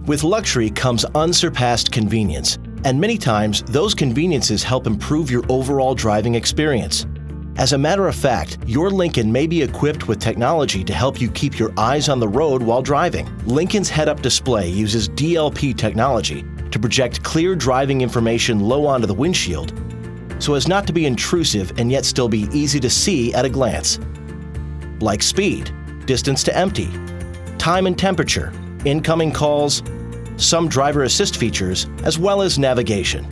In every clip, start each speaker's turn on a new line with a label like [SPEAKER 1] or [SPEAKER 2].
[SPEAKER 1] With luxury comes unsurpassed convenience, and many times those conveniences help improve your overall driving experience. As a matter of fact, your Lincoln may be equipped with technology to help you keep your eyes on the road while driving. Lincoln's head-up display uses DLP technology to project clear driving information low onto the windshield, so as not to be intrusive and yet still be easy to see at a glance. Like speed, distance to empty, time and temperature, incoming calls, some driver assist features, as well as navigation.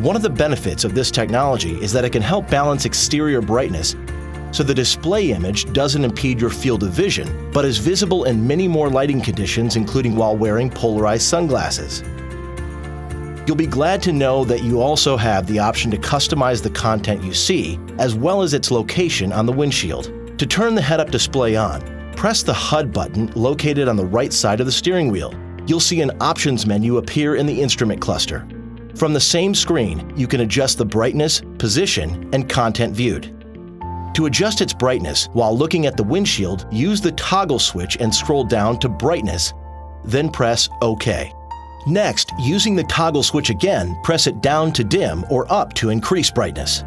[SPEAKER 1] One of the benefits of this technology is that it can help balance exterior brightness so the display image doesn't impede your field of vision, but is visible in many more lighting conditions, including while wearing polarized sunglasses. You'll be glad to know that you also have the option to customize the content you see, as well as its location on the windshield. To turn the head-up display on, press the HUD button located on the right side of the steering wheel. You'll see an options menu appear in the instrument cluster. From the same screen, you can adjust the brightness, position, and content viewed. To adjust its brightness while looking at the windshield, use the toggle switch and scroll down to brightness, then press OK. Next, using the toggle switch again, press it down to dim or up to increase brightness.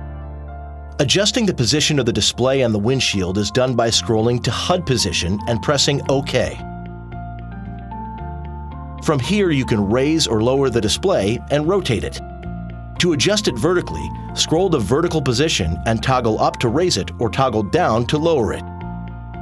[SPEAKER 1] Adjusting the position of the display on the windshield is done by scrolling to HUD position and pressing OK. From here, you can raise or lower the display and rotate it. To adjust it vertically, scroll to vertical position and toggle up to raise it or toggle down to lower it.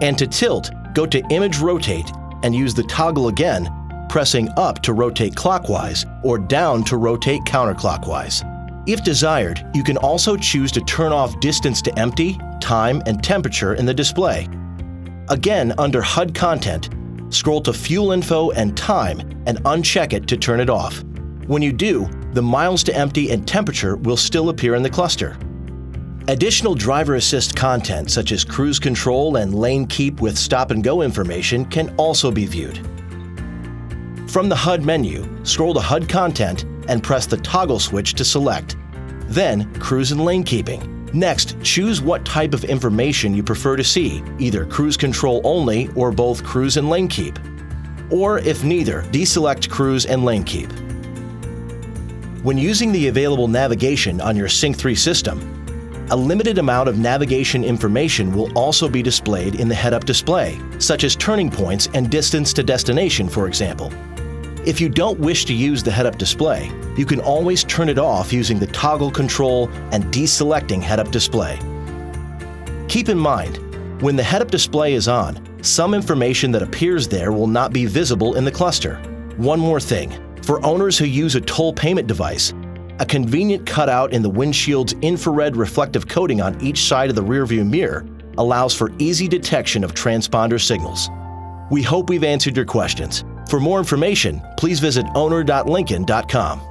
[SPEAKER 1] And to tilt, go to Image Rotate and use the toggle again, pressing up to rotate clockwise or down to rotate counterclockwise. If desired, you can also choose to turn off distance to empty, time, and temperature in the display. Again, under HUD content, scroll to Fuel Info and Time and uncheck it to turn it off. When you do, the miles to empty and temperature will still appear in the cluster. Additional driver assist content such as cruise control and lane keep with stop and go information can also be viewed. From the HUD menu, scroll to HUD content and press the toggle switch to select. Then, cruise and lane keeping. Next, choose what type of information you prefer to see, either cruise control only or both cruise and lane keep. Or if neither, deselect cruise and lane keep. When using the available navigation on your Sync 3 system, a limited amount of navigation information will also be displayed in the head-up display, such as turning points and distance to destination, for example. If you don't wish to use the head-up display, you can always turn it off using the toggle control and deselecting head-up display. Keep in mind, when the head-up display is on, some information that appears there will not be visible in the cluster. One more thing. For owners who use a toll payment device, a convenient cutout in the windshield's infrared reflective coating on each side of the rearview mirror allows for easy detection of transponder signals. We hope we've answered your questions. For more information, please visit owner.lincoln.com.